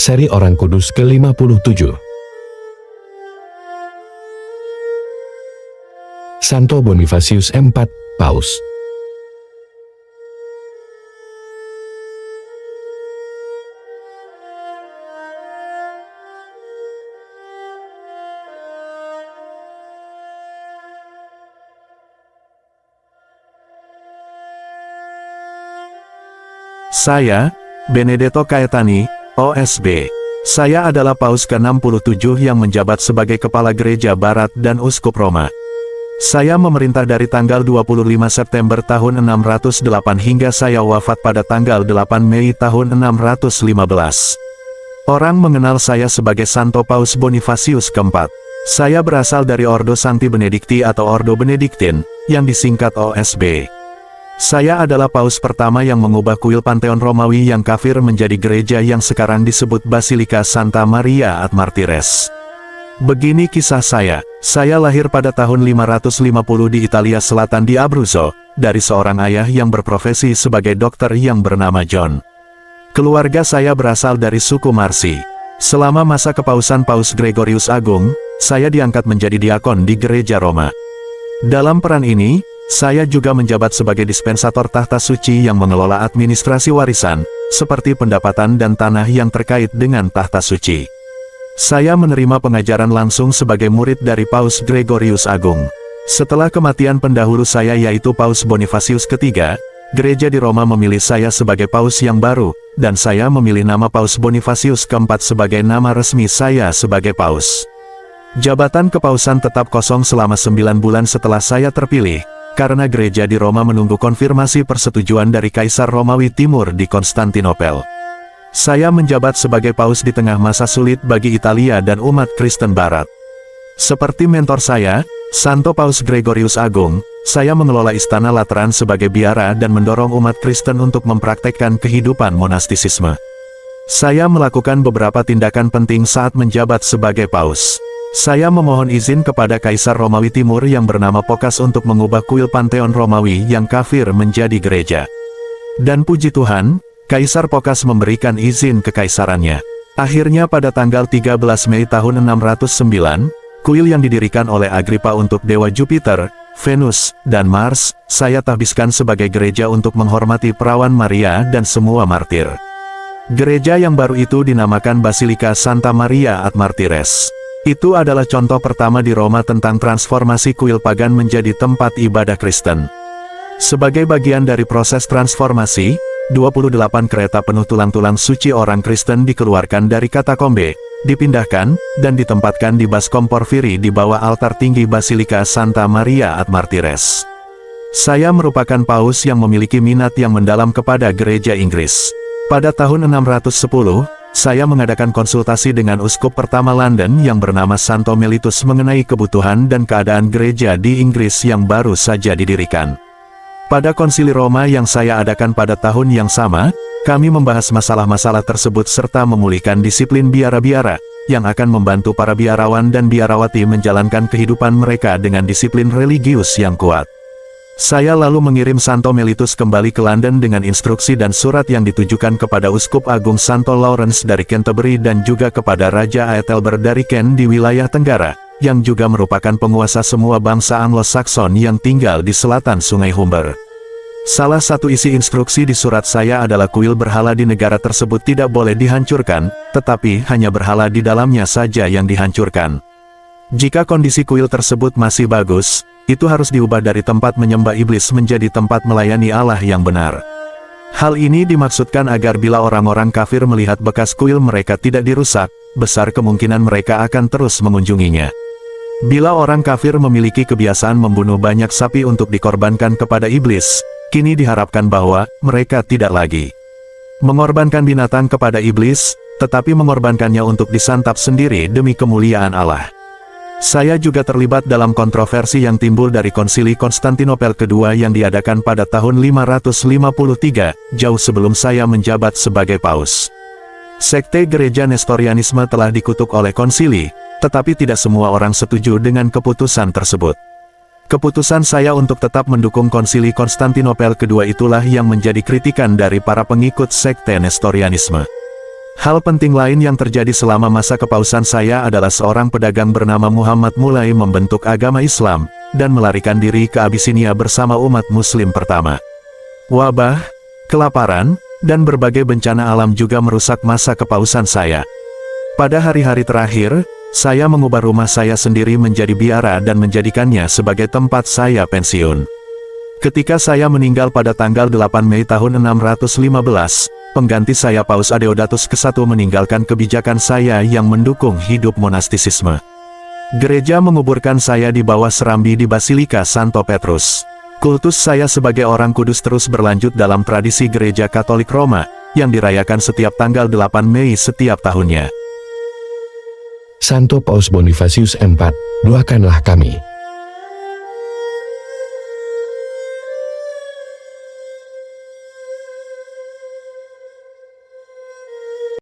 Seri Orang Kudus ke-57. Santo Bonifacius IV, Paus. Saya, Benedetto Caetani, OSB. Saya adalah Paus ke-67 yang menjabat sebagai Kepala Gereja Barat dan Uskup Roma. Saya memerintah dari tanggal 25 September tahun 608 hingga saya wafat pada tanggal 8 Mei tahun 615. Orang mengenal saya sebagai Santo Paus Bonifacius keempat. Saya berasal dari Ordo Sancti Benedicti atau Ordo Benediktin, yang disingkat OSB. Saya adalah Paus pertama yang mengubah kuil Pantheon Romawi yang kafir menjadi gereja yang sekarang disebut Basilika Santa Maria ad Martires. Begini kisah saya lahir pada tahun 550 di Italia Selatan di Abruzzo, dari seorang ayah yang berprofesi sebagai dokter yang bernama John. Keluarga saya berasal dari suku Marsi. Selama masa kepausan Paus Gregorius Agung, saya diangkat menjadi diakon di Gereja Roma. Dalam peran ini, saya juga menjabat sebagai dispensator tahta suci yang mengelola administrasi warisan, seperti pendapatan dan tanah yang terkait dengan tahta suci. Saya menerima pengajaran langsung sebagai murid dari Paus Gregorius Agung. Setelah kematian pendahulu saya yaitu Paus Bonifacius ketiga, gereja di Roma memilih saya sebagai Paus yang baru, dan saya memilih nama Paus Bonifacius keempat sebagai nama resmi saya sebagai Paus. Jabatan kepausan tetap kosong selama 9 bulan setelah saya terpilih, karena gereja di Roma menunggu konfirmasi persetujuan dari Kaisar Romawi Timur di Konstantinopel. Saya menjabat sebagai Paus di tengah masa sulit bagi Italia dan umat Kristen Barat. Seperti mentor saya, Santo Paus Gregorius Agung, saya mengelola Istana Lateran sebagai biara dan mendorong umat Kristen untuk mempraktekkan kehidupan monastisisme. Saya melakukan beberapa tindakan penting saat menjabat sebagai Paus. Saya memohon izin kepada Kaisar Romawi Timur yang bernama Phocas untuk mengubah kuil Pantheon Romawi yang kafir menjadi gereja. Dan puji Tuhan, Kaisar Phocas memberikan izin kekaisarannya. Akhirnya pada tanggal 13 Mei tahun 609, kuil yang didirikan oleh Agrippa untuk dewa Jupiter, Venus, dan Mars, saya tahbiskan sebagai gereja untuk menghormati perawan Maria dan semua martir. Gereja yang baru itu dinamakan Basilika Santa Maria ad Martires. Itu adalah contoh pertama di Roma tentang transformasi kuil pagan menjadi tempat ibadah Kristen. Sebagai bagian dari proses transformasi, 28 kereta penuh tulang-tulang suci orang Kristen dikeluarkan dari katakombe, dipindahkan, dan ditempatkan di baskom porfiri di bawah altar tinggi Basilika Santa Maria ad Martires. Saya merupakan Paus yang memiliki minat yang mendalam kepada gereja Inggris. Pada tahun 610, saya mengadakan konsultasi dengan uskup pertama London yang bernama Santo Mellitus mengenai kebutuhan dan keadaan gereja di Inggris yang baru saja didirikan. Pada konsili Roma yang saya adakan pada tahun yang sama, kami membahas masalah-masalah tersebut serta memulihkan disiplin biara-biara, yang akan membantu para biarawan dan biarawati menjalankan kehidupan mereka dengan disiplin religius yang kuat. Saya lalu mengirim Santo Mellitus kembali ke London dengan instruksi dan surat yang ditujukan kepada Uskup Agung Santo Lawrence dari Canterbury dan juga kepada Raja Aethelberht dari Kent di wilayah Tenggara, yang juga merupakan penguasa semua bangsa Anglo-Saxon yang tinggal di selatan Sungai Humber. Salah satu isi instruksi di surat saya adalah kuil berhala di negara tersebut tidak boleh dihancurkan, tetapi hanya berhala di dalamnya saja yang dihancurkan. Jika kondisi kuil tersebut masih bagus, itu harus diubah dari tempat menyembah iblis menjadi tempat melayani Allah yang benar. Hal ini dimaksudkan agar bila orang-orang kafir melihat bekas kuil mereka tidak dirusak, besar kemungkinan mereka akan terus mengunjunginya. Bila orang kafir memiliki kebiasaan membunuh banyak sapi untuk dikorbankan kepada iblis, kini diharapkan bahwa mereka tidak lagi mengorbankan binatang kepada iblis, tetapi mengorbankannya untuk disantap sendiri demi kemuliaan Allah. Saya juga terlibat dalam kontroversi yang timbul dari Konsili Konstantinopel kedua yang diadakan pada tahun 553, jauh sebelum saya menjabat sebagai Paus. Sekte Gereja Nestorianisme telah dikutuk oleh konsili, tetapi tidak semua orang setuju dengan keputusan tersebut. Keputusan saya untuk tetap mendukung Konsili Konstantinopel kedua itulah yang menjadi kritikan dari para pengikut Sekte Nestorianisme. Hal penting lain yang terjadi selama masa kepausan saya adalah seorang pedagang bernama Muhammad mulai membentuk agama Islam, dan melarikan diri ke Abisinia bersama umat muslim pertama. Wabah, kelaparan, dan berbagai bencana alam juga merusak masa kepausan saya. Pada hari-hari terakhir, saya mengubah rumah saya sendiri menjadi biara dan menjadikannya sebagai tempat saya pensiun. Ketika saya meninggal pada tanggal 8 Mei tahun 615, pengganti saya Paus Adeodatus ke-1 meninggalkan kebijakan saya yang mendukung hidup monastisisme. Gereja menguburkan saya di bawah serambi di Basilika Santo Petrus. Kultus saya sebagai orang kudus terus berlanjut dalam tradisi Gereja Katolik Roma, yang dirayakan setiap tanggal 8 Mei setiap tahunnya. Santo Paus Bonifacius IV, doakanlah kami.